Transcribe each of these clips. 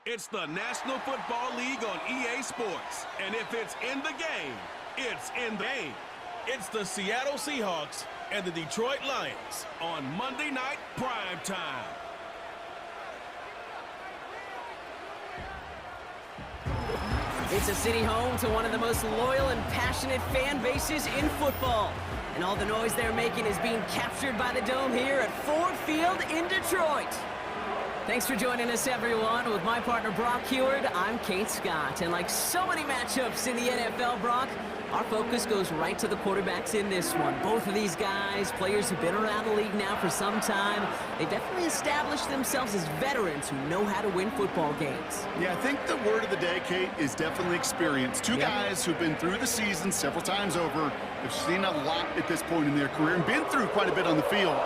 It's the National Football League on EA Sports. And if it's in the game, it's in the game. It's the Seattle Seahawks and the Detroit Lions on Monday Night Prime Time. It's a city home to one of the most loyal and passionate fan bases in football. And all the noise they're making is being captured by the Dome here at Ford Field in Detroit. Thanks for joining us, everyone. With my partner, Brock Heward, I'm Kate Scott. And like so many matchups in the NFL, Brock, our focus goes right to the quarterbacks in this one. Both of these guys, players who've been around the league now for some time, they definitely established themselves as veterans who know how to win football games. Yeah, I think the word of the day, Kate, is definitely experience. Two guys who've been through the season several times over, have seen a lot at this point in their career, and been through quite a bit on the field.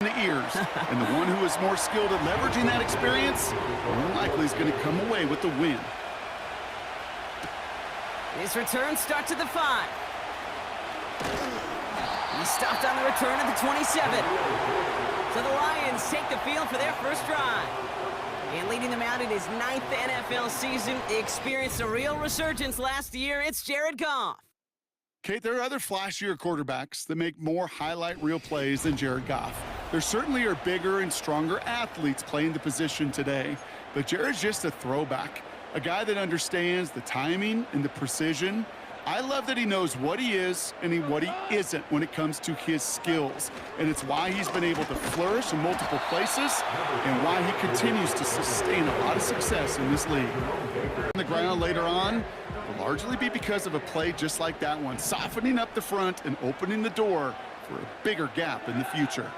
In the ears. And the one who is more skilled at leveraging that experience, more likely is going to come away with the win. His return starts at the 5. He stopped on the return at the 27. So the Lions take the field for their first drive. And leading them out in his 9th NFL season, he experienced a real resurgence last year. It's Jared Goff. Kate, there are other flashier quarterbacks that make more highlight reel plays than Jared Goff. There certainly are bigger and stronger athletes playing the position today, but Jared's just a throwback, a guy that understands the timing and the precision. I love that he knows what he is and what he isn't when it comes to his skills, and it's why he's been able to flourish in multiple places and why he continues to sustain a lot of success in this league. On the ground later on will largely be because of a play just like that one, softening up the front and opening the door for a bigger gap in the future.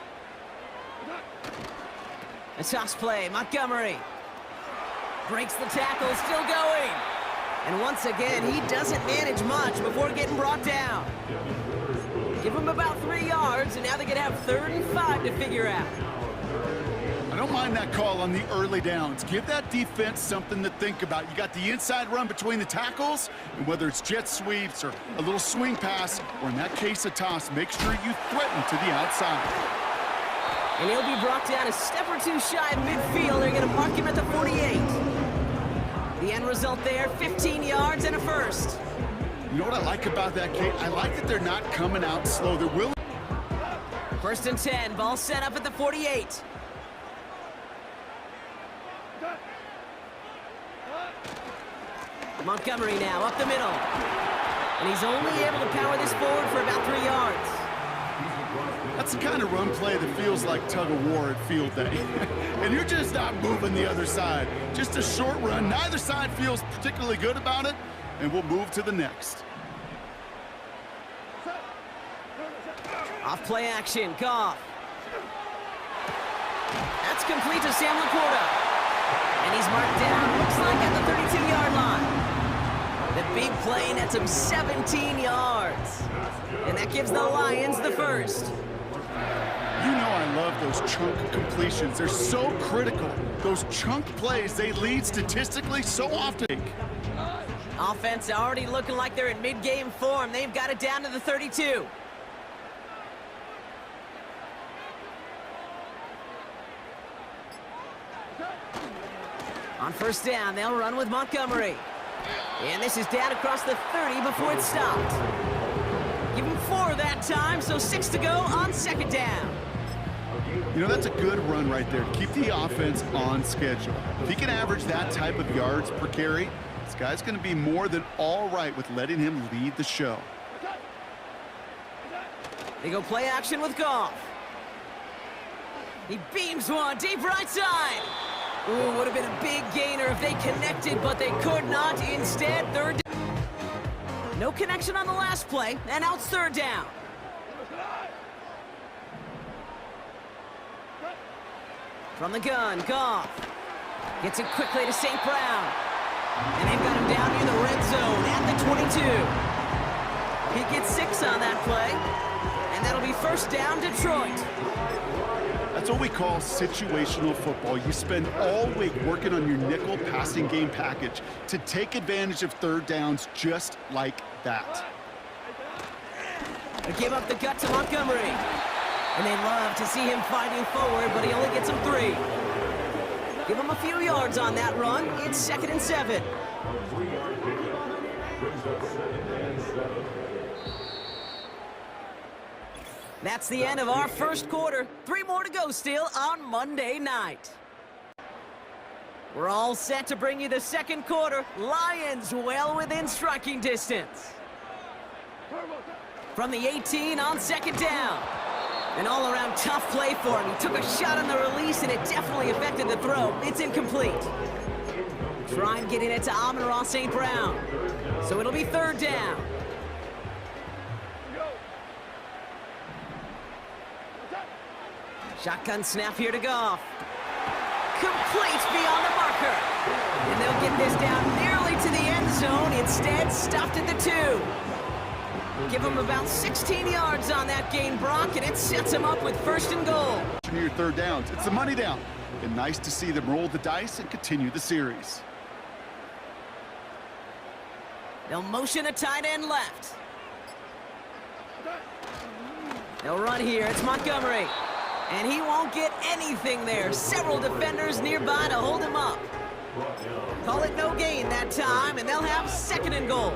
A toss play, Montgomery. Breaks the tackle, still going. And once again, he doesn't manage much before getting brought down. Give him about 3 yards, and now they're going to have 3rd and 5 to figure out. I don't mind that call on the early downs. Give that defense something to think about. You got the inside run between the tackles, and whether it's jet sweeps or a little swing pass, or in that case a toss, make sure you threaten to the outside. And he'll be brought down a step or two shy of midfield. They're going to mark him at the 48. The end result there, 15 yards and a first. You know what I like about that, Kate? I like that they're not coming out slow. They're willing. 1st and 10, ball set up at the 48. Montgomery now up the middle. And he's only able to power this forward for about 3 yards. That's the kind of run play that feels like tug-of-war at field day. And you're just not moving the other side. Just a short run. Neither side feels particularly good about it, and we'll move to the next. Off play action, Goff. That's complete to Sam Laporta. And he's marked down, looks like at the 32-yard line. The big play nets him 17 yards. And that gives the Lions the first. You know I love those chunk completions. They're so critical. Those chunk plays, they lead statistically so often. Offense already looking like they're in mid-game form. They've got it down to the 32. On 1st down, they'll run with Montgomery. And this is down across the 30 before it's stopped. Give him 4 that time, so 6 to go on 2nd down. You know, that's a good run right there. Keep the offense on schedule. If he can average that type of yards per carry, this guy's going to be more than all right with letting him lead the show. They go play action with Goff. He beams one deep right side. Ooh, would have been a big gainer if they connected, but they could not. Instead, 3rd down. No connection on the last play, and now it's 3rd down. From the gun, Goff. Gets it quickly to St. Brown. And they've got him down near the red zone at the 22. He gets 6 on that play, and that'll be 1st down, Detroit. That's what we call situational football. You spend all week working on your nickel passing game package to take advantage of 3rd downs just like that. They give up the gut to Montgomery. And they love to see him fighting forward, but he only gets him 3. Give him a few yards on that run. It's 2nd and 7. That's the end of our first quarter. 3 more to go still on Monday night. We're all set to bring you the second quarter. Lions well within striking distance. From the 18 on 2nd down. An all-around tough play for him. He took a shot on the release, and it definitely affected the throw. It's incomplete. Try and get it to Amon-Ra St. Brown. So it'll be 3rd down. Shotgun snap here to Goff. Complete beyond the marker. And they'll get this down nearly to the end zone. Instead, stopped at the 2. Give him about 16 yards on that gain, Brock, and it sets him up with 1st and goal. Your 3rd downs. It's the money down. And nice to see them roll the dice and continue the series. They'll motion a tight end left. They'll run here. It's Montgomery. And he won't get anything there. Several defenders nearby to hold him up. Call it no gain that time, and they'll have 2nd and goal.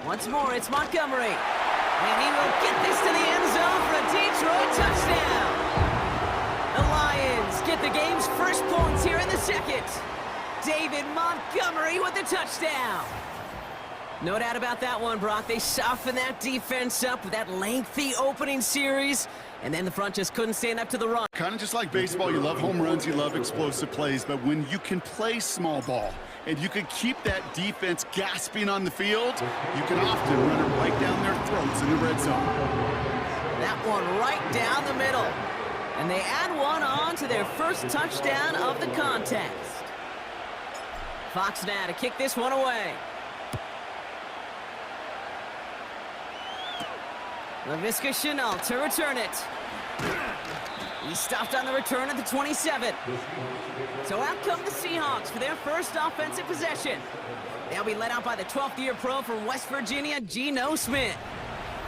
Once more, it's Montgomery. And he will get this to the end zone for a Detroit touchdown. The Lions get the game's first points here in the 2nd. David Montgomery with the touchdown. No doubt about that one, Brock. They softened that defense up with that lengthy opening series, and then the front just couldn't stand up to the run. Kind of just like baseball, you love home runs, you love explosive plays, but when you can play small ball and you can keep that defense gasping on the field, you can often run it right down their throats in the red zone. That one right down the middle. And they add one on to their first touchdown of the contest. Fox now to kick this one away. Laviska Shenault to return it. He stopped on the return at the 27. So out come the Seahawks for their first offensive possession. They'll be led out by the 12th-year pro from West Virginia, Geno Smith.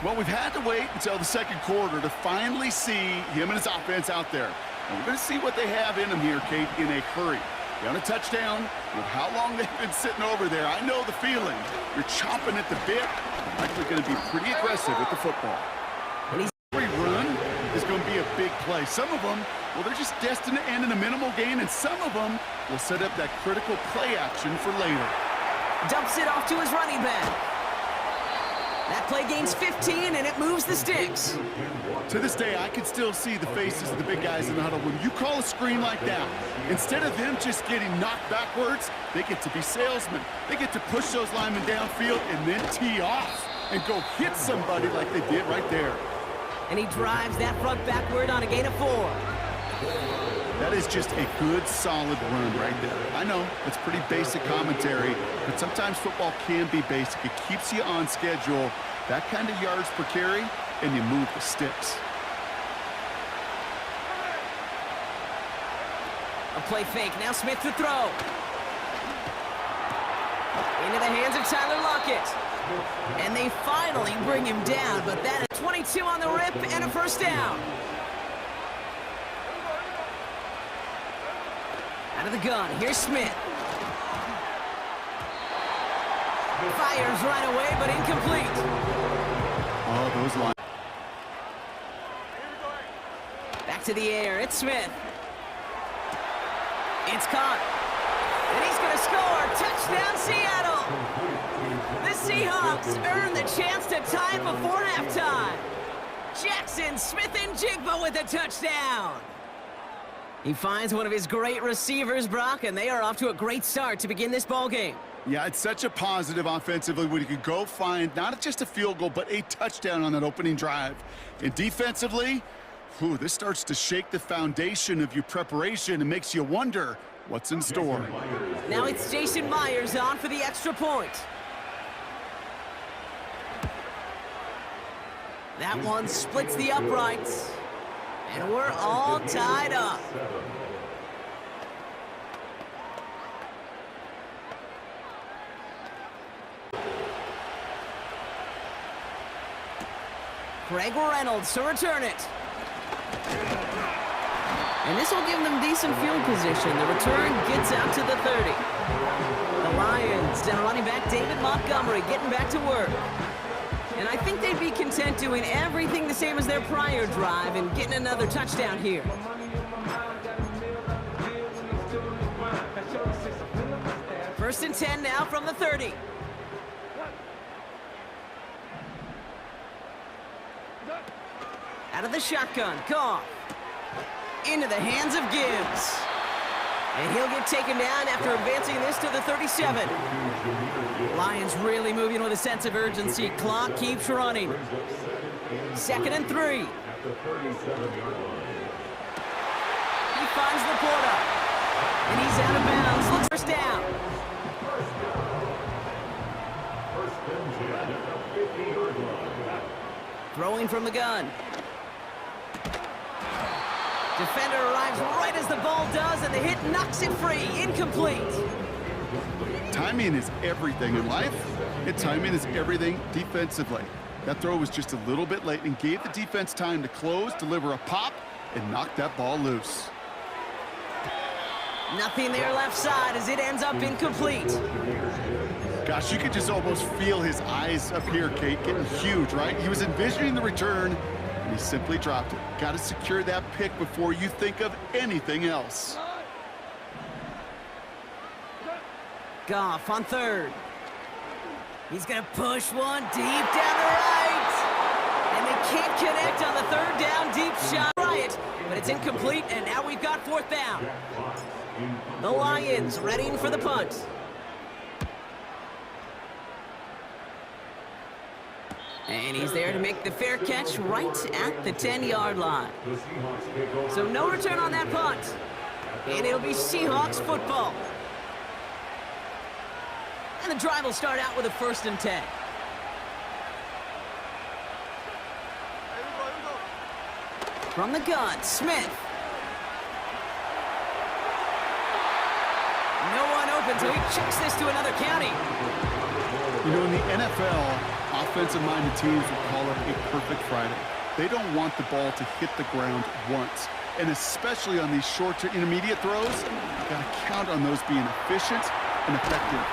Well, we've had to wait until the 2nd quarter to finally see him and his offense out there. And we're going to see what they have in them here, Kate, in a hurry. They on a touchdown. With how long they've been sitting over there, I know the feeling. You're chomping at the bit. Likely going to be pretty aggressive with the football. And every run is going to be a big play. Some of them, well, they're just destined to end in a minimal gain, and some of them will set up that critical play action for later. Dumps it off to his running back. That play gains 15, and it moves the sticks. To this day, I can still see the faces of the big guys in the huddle. When you call a screen like that, instead of them just getting knocked backwards, they get to be salesmen. They get to push those linemen downfield and then tee off and go hit somebody like they did right there. And he drives that front backward on a gain of 4. That is just a good, solid run right there. I know, it's pretty basic commentary, but sometimes football can be basic. It keeps you on schedule, that kind of yards per carry, and you move the sticks. A play fake. Now Smith to throw. Into the hands of Tyler Lockett. And they finally bring him down, but that is 22 on the rip and a 1st down. Out of the gun, here's Smith. Fires right away, but incomplete. Oh, those lines. Back to the air, it's Smith. It's caught. And he's going to score. Touchdown, Seattle. The Seahawks earn the chance to tie it before halftime. Jackson Smith-Njigba with a touchdown. He finds one of his great receivers, Brock, and they are off to a great start to begin this ball game. Yeah, it's such a positive offensively when you could go find not just a field goal, but a touchdown on that opening drive. And defensively, this starts to shake the foundation of your preparation and makes you wonder what's in store. Now it's Jason Myers on for the extra point. That one splits the uprights. And we're all tied up. Greg Reynolds to return it. And this will give them decent field position. The return gets out to the 30. The Lions and running back David Montgomery getting back to work. And I think they'd be content doing everything the same as their prior drive and getting another touchdown here. First and 10 now from the 30. Out of the shotgun, Goff. Into the hands of Gibbs. And he'll get taken down after advancing this to the 37. Lions really moving with a sense of urgency. Clock keeps running. Second and 3. He finds the Laporta. And he's out of bounds. Looks first down. Throwing from the gun. Defender arrives right as the ball does, and the hit knocks it free. Incomplete. Timing is everything in life, and timing is everything defensively. That throw was just a little bit late and gave the defense time to close, deliver a pop, and knock that ball loose. Nothing there left side as it ends up incomplete. Gosh, you could just almost feel his eyes up here, Kate, getting huge, right? He was envisioning the return, and he simply dropped it. Got to secure that pick before you think of anything else. Goff on third. He's going to push one deep down the right. And they can't connect on the third down deep shot. Riot, but it's incomplete, and now we've got fourth down. The Lions readying for the punt. And he's there to make the fair catch right at the 10-yard line. So no return on that punt. And it'll be Seahawks football. And the drive will start out with a first and 10. From the gun, Smith. No one open, so he chucks this to another county. You know, in the NFL, offensive-minded teams will call it a perfect Friday. They don't want the ball to hit the ground once. And especially on these short to intermediate throws, you've got to count on those being efficient and effective.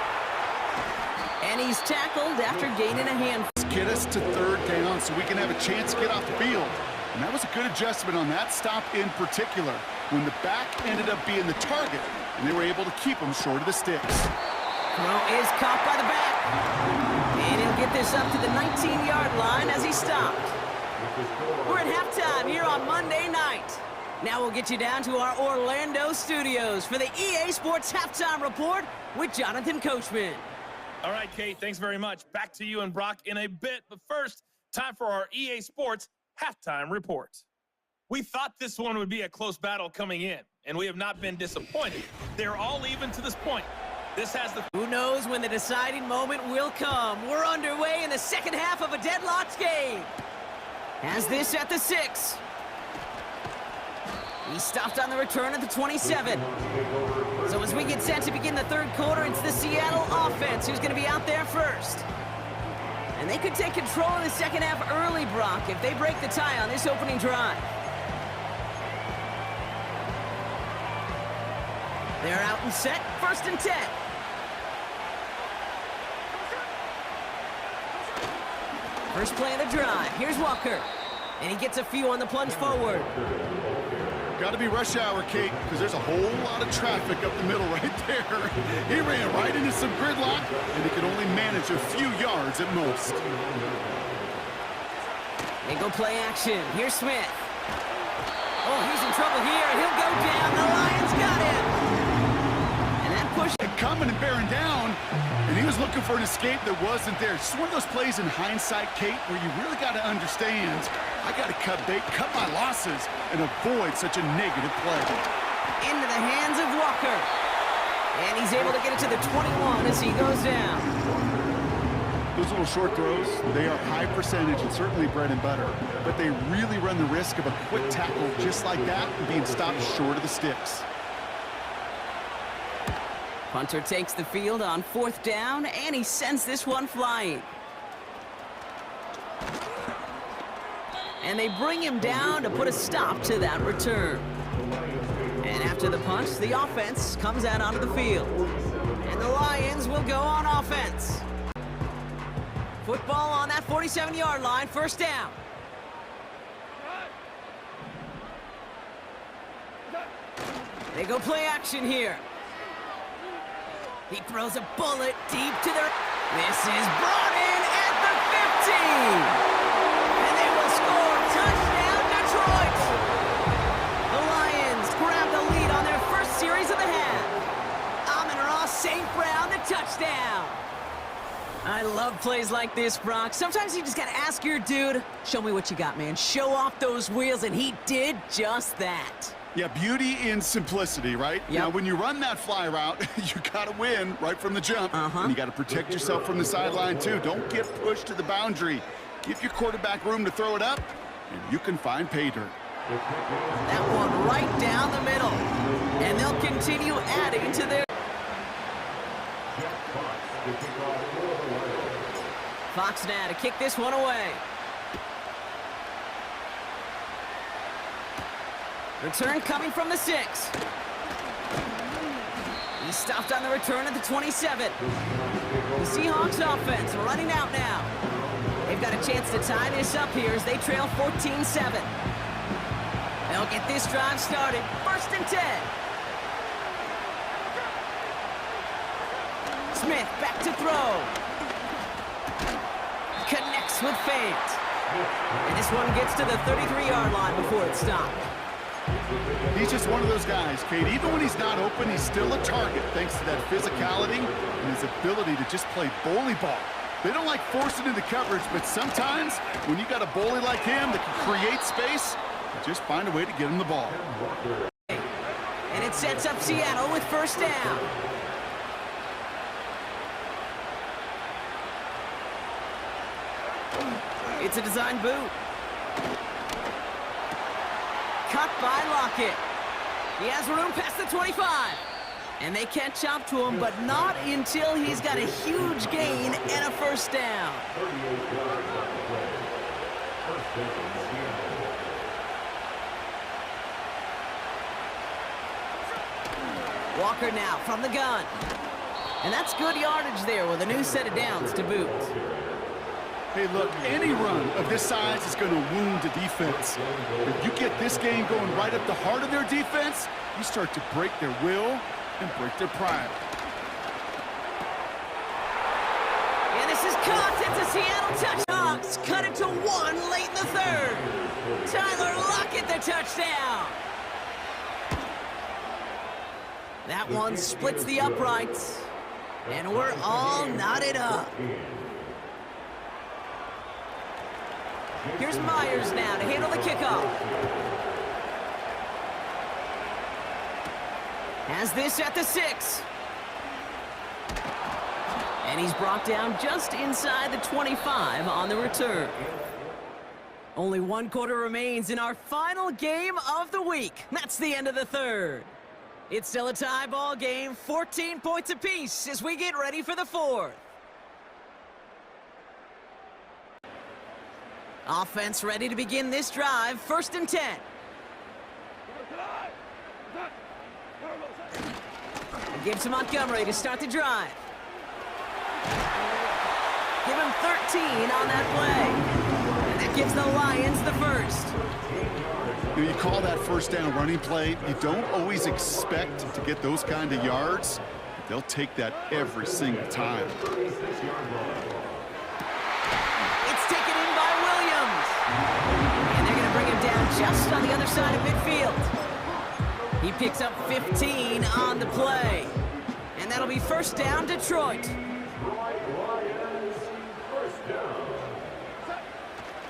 And he's tackled after gaining a handful. Let's get us to third down so we can have a chance to get off the field. And that was a good adjustment on that stop in particular, when the back ended up being the target, and they were able to keep him short of the sticks. Throw is caught by the back. And he'll get this up to the 19-yard line as he stopped. We're at halftime here on Monday night. Now we'll get you down to our Orlando studios for the EA Sports Halftime Report with Jonathan Coachman. All right, Kate, thanks very much. Back to you and Brock in a bit. But first, time for our EA Sports Halftime Report. We thought this one would be a close battle coming in, and we have not been disappointed. They're all even to this point. This has the... Who knows when the deciding moment will come. We're underway in the second half of a deadlocked game. Has this at the 6. He stopped on the return at the 27. So as we get set to begin the third quarter, it's the Seattle offense who's going to be out there first. And they could take control of the second half early, Brock, if they break the tie on this opening drive. They're out and set, first and 10. First play of the drive. Here's Walker. And he gets a few on the plunge forward. Got to be rush hour, Kate, because there's a whole lot of traffic up the middle right there. He ran right into some gridlock, and he could only manage a few yards at most. They go play action. Here's Smith. Oh, he's in trouble here. He'll go down. The Lions got him. And that push... Coming and bearing down, and he was looking for an escape that wasn't there. It's one of those plays in hindsight, Kate, where you really got to understand, I got to cut bait, cut my losses, and avoid such a negative play. Into the hands of Walker. And he's able to get it to the 21 as he goes down. Those little short throws, they are high percentage and certainly bread and butter, but they really run the risk of a quick tackle just like that and being stopped short of the sticks. Punter takes the field on fourth down, and he sends this one flying. And they bring him down to put a stop to that return. After the punch, the offense comes out onto the field. And the Lions will go on offense. Football on that 47-yard line, first down. They go play action here. He throws a bullet deep to their... This is brought in at the 15. And they will score. Touchdown, Detroit. The Lions grab the lead on their first series of the half. Amon-Ra St. Brown, the touchdown. I love plays like this, Brock. Sometimes you just got to ask your dude, show me what you got, man. Show off those wheels, and he did just that. Yeah, beauty in simplicity, right? Yep. Now, when you run that fly route, you got to win right from the jump. And you got to protect yourself from the sideline, too. Don't get pushed to the boundary. Give your quarterback room to throw it up, and you can find pay dirt. That one right down the middle. And they'll continue adding to their... Fox now to kick this one away. Return coming from the 6. He's stopped on the return at the 27. The Seahawks offense running out now. They've got a chance to tie this up here as they trail 14-7. They'll get this drive started. First and 10. Smith back to throw. Connects with Fant. And this one gets to the 33-yard line before it stopped. He's just one of those guys, Kate. Even when he's not open, he's still a target thanks to that physicality and his ability to just play bully ball. They don't like forcing into coverage, but sometimes when you got a bully like him that can create space, you just find a way to get him the ball. And it sets up Seattle with first down. It's a design boot. Cut by Lockett. He has room past the 25. And they catch up to him, but not until he's got a huge gain and a first down. Walker now from the gun. And that's good yardage there with a new set of downs to boot. Hey, look, any run of this size is going to wound the defense. If you get this game going right at the heart of their defense, you start to break their will and break their pride. And this is caught. It's a Seattle touchdown. Cut it to 1 late in the third. Tyler Lockett, the touchdown. That one splits the uprights. And we're all knotted up. Here's Myers now to handle the kickoff. Has this at the 6. And he's brought down just inside the 25 on the return. Only 1 quarter remains in our final game of the week. That's the end of the third. It's still a tie ball game, 14 points apiece as we get ready for the fourth. Offense ready to begin this drive, first and 10. Give to Montgomery to start the drive. Give him 13 on that play. And that gives the Lions the first. You call that first down running play, you don't always expect to get those kind of yards. But they'll take that every single time. And they're going to bring him down just on the other side of midfield. He picks up 15 on the play. And that'll be first down, Detroit.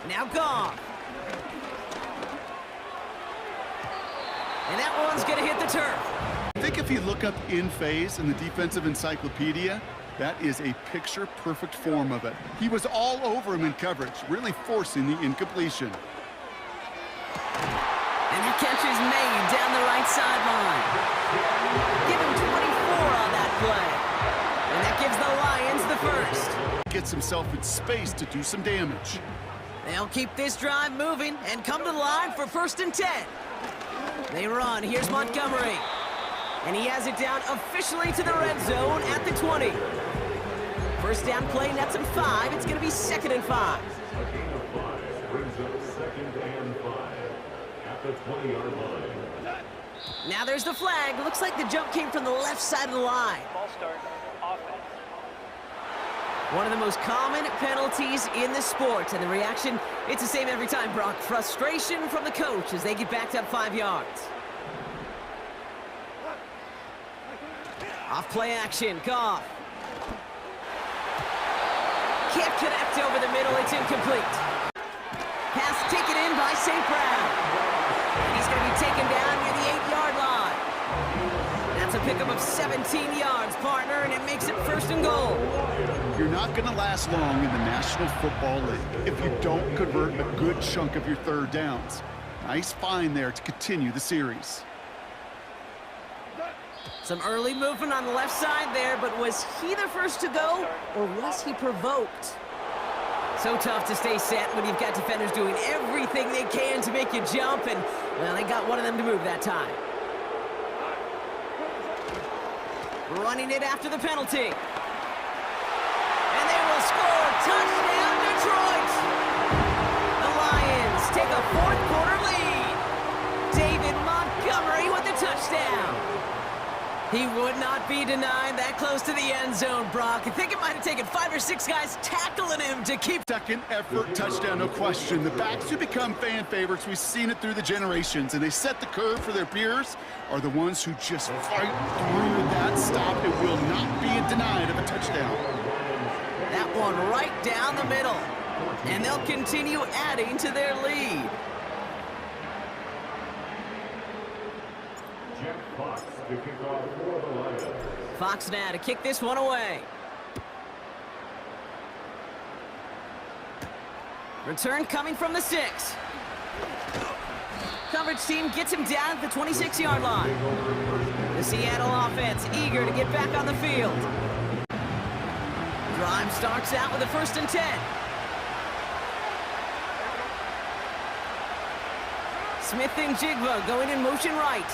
Now Goff. And that one's going to hit the turf. I think if you look up in phase in the defensive encyclopedia, that is a picture-perfect form of it. He was all over him in coverage, really forcing the incompletion. And the catch is made down the right sideline. Give him 24 on that play. And that gives the Lions the first. Gets himself in space to do some damage. They'll keep this drive moving and come to the line for first and 10. They run. Here's Montgomery. And he has it down officially to the red zone at the 20. First down play nets him 5. It's going to be 2nd and 5. A gain of 5 brings up 2nd and 5 at the 20-yard line. Now there's the flag. Looks like the jump came from the left side of the line. Ball start, offense. One of the most common penalties in the sport. And the reaction, it's the same every time, Brock. Frustration from the coach as they get backed up 5 yards. Off play action, Goff. Can't connect over the middle, it's incomplete. Pass taken in by St. Brown. And he's going to be taken down near the 8-yard line. That's a pickup of 17 yards, partner, and it makes it 1st and goal. You're not going to last long in the National Football League if you don't convert a good chunk of your 3rd downs. Nice find there to continue the series. Some early movement on the left side there, but was he the first to go, or was he provoked? So tough to stay set when you've got defenders doing everything they can to make you jump, and, well, they got one of them to move that time. Running it after the penalty. And they will score. Touchdown, Detroit! The Lions take a 4th-quarter lead. David Montgomery with the touchdown. He would not be denied that close to the end zone, Brock. I think it might have taken 5 or 6 guys tackling him to keep... Second effort touchdown, no question. The backs who become fan favorites, we've seen it through the generations, and they set the curve for their peers, are the ones who just fight through that stop. It will not be denied of a touchdown. That one right down the middle. And they'll continue adding to their lead. Jeff Fox to kick off for the Lions. Fox now to kick this one away. Return coming from the 6. Coverage team gets him down at the 26-yard line. The Seattle offense eager to get back on the field. Drive starts out with a 1st and 10. Smith and Jigba going in motion right.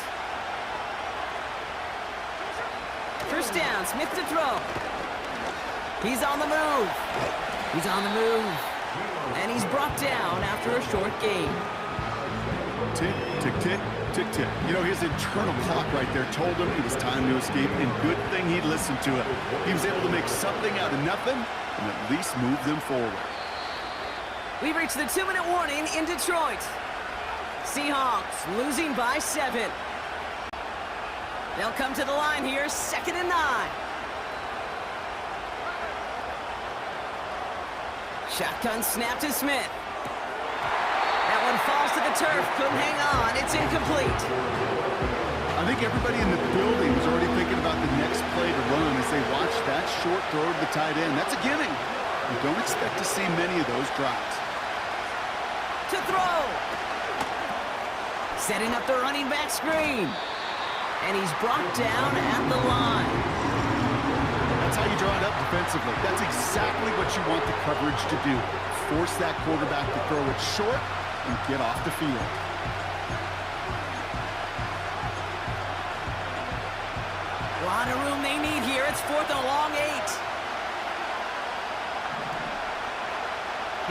First down, Smith to throw. He's on the move. He's on the move. And he's brought down after a short gain. Tick, tick, tick, tick, tick. You know, his internal clock right there told him it was time to escape, and good thing he listened to it. He was able to make something out of nothing and at least move them forward. We've reached the 2-minute warning in Detroit. Seahawks losing by 7. They'll come to the line here, 2nd and 9. Shotgun snap to Smith. That one falls to the turf, couldn't hang on, it's incomplete. I think everybody in the building was already thinking about the next play to run as they watch that short throw to the tight end. That's a gimme. You don't expect to see many of those drops. To throw. Setting up the running back screen. And he's brought down at the line. That's how you draw it up defensively. That's exactly what you want the coverage to do. Force that quarterback to throw it short and get off the field. A lot of room they need here. It's 4th and a long 8.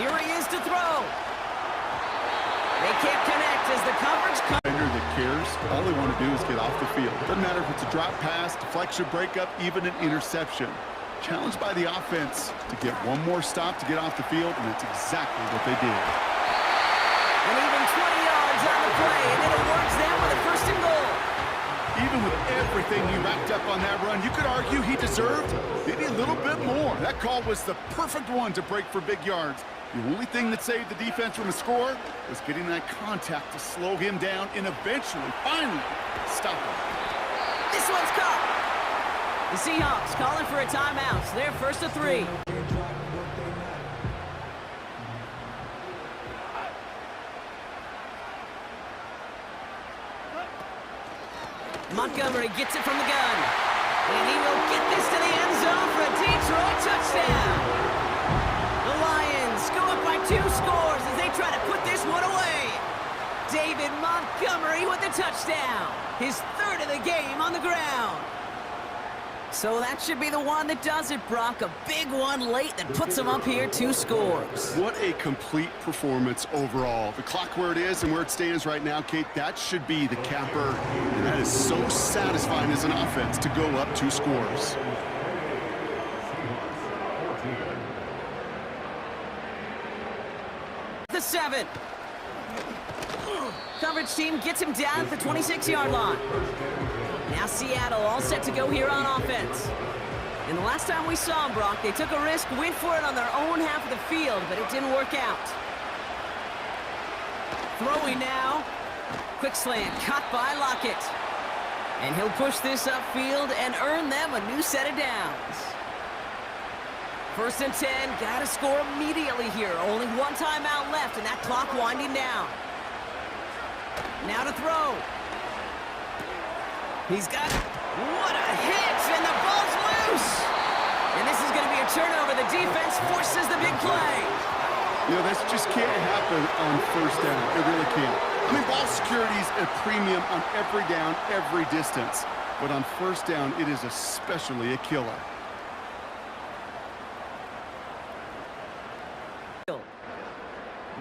Here he is to throw. They can't connect as the coverage comes. That cares, all they want to do is get off the field. Doesn't matter if it's a drop pass, deflection, breakup, even an interception. Challenged by the offense to get one more stop to get off the field, and that's exactly what they did. And even 20 yards on the play, and it awards them with a 1st and goal. Even with everything he racked up on that run, you could argue he deserved maybe a little bit more. That call was the perfect one to break for big yards. The only thing that saved the defense from a score was getting that contact to slow him down and eventually, finally, stop him. This one's caught. The Seahawks calling for a timeout. They're 1st and 3. Montgomery gets it from the gun. And he will get this to the end zone for a Detroit touchdown. The Lions go up by 2 scores as they try to put this one away. David Montgomery with the touchdown. His third of the game on the ground. So that should be the one that does it, Brock. A big one late that puts him up here 2 scores. What a complete performance overall. The clock where it is and where it stands right now, Kate, that should be the capper. And that is so satisfying as an offense to go up 2 scores. The 7. Coverage team gets him down at the 26-yard line. Now Seattle all set to go here on offense. And the last time we saw them, Brock, they took a risk, went for it on their own half of the field, but it didn't work out. Throwing now. Quick slant, caught by Lockett. And he'll push this upfield and earn them a new set of downs. 1st and 10, gotta score immediately here. Only 1 timeout left, and that clock winding down. Now to throw. He's got it. What a hit, and the ball's loose. And this is going to be a turnover. The defense forces the big play. You know, this just can't happen on 1st down. It really can't. I mean, ball security is a premium on every down, every distance. But on 1st down, it is especially a killer.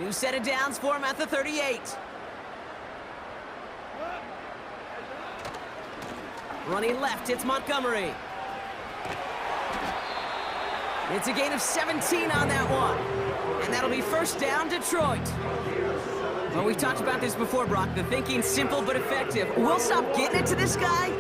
New set of downs for him at the 38. Running left, it's Montgomery. It's a gain of 17 on that one. And that'll be 1st down, Detroit. Well, we've talked about this before, Brock. The thinking's simple but effective. We'll stop getting it to this guy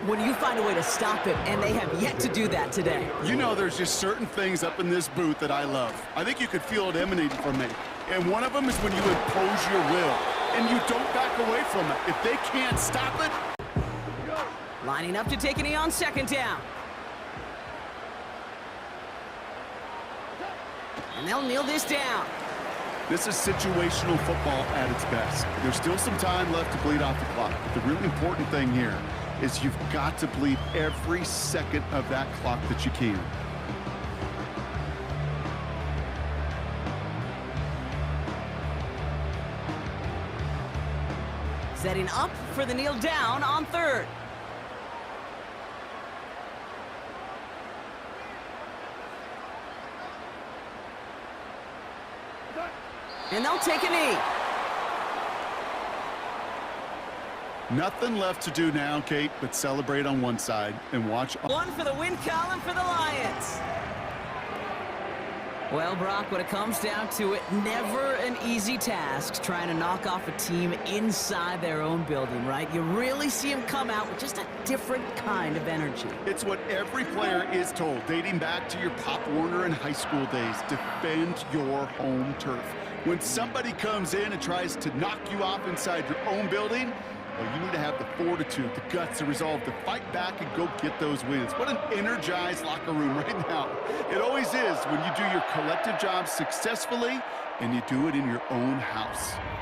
when you find a way to stop him, and they have yet to do that today. You know, there's just certain things up in this booth that I love. I think you could feel it emanating from me. And one of them is when you impose your will, and you don't back away from it. If they can't stop it. Lining up to take a knee on 2nd down. And they'll kneel this down. This is situational football at its best. There's still some time left to bleed off the clock. But the really important thing here is you've got to bleed every second of that clock that you can. Setting up for the kneel down on 3rd. And they'll take a knee. Nothing left to do now, Kate, but celebrate on one side and watch. One for the win column for the Lions. Well, Brock, when it comes down to it, never an easy task trying to knock off a team inside their own building, right? You really see them come out with just a different kind of energy. It's what every player is told, dating back to your Pop Warner and high school days. Defend your home turf. When somebody comes in and tries to knock you off inside your own building, well, you need to have the fortitude, the guts, the resolve to fight back and go get those wins. What an energized locker room right now. It always is when you do your collective job successfully and you do it in your own house.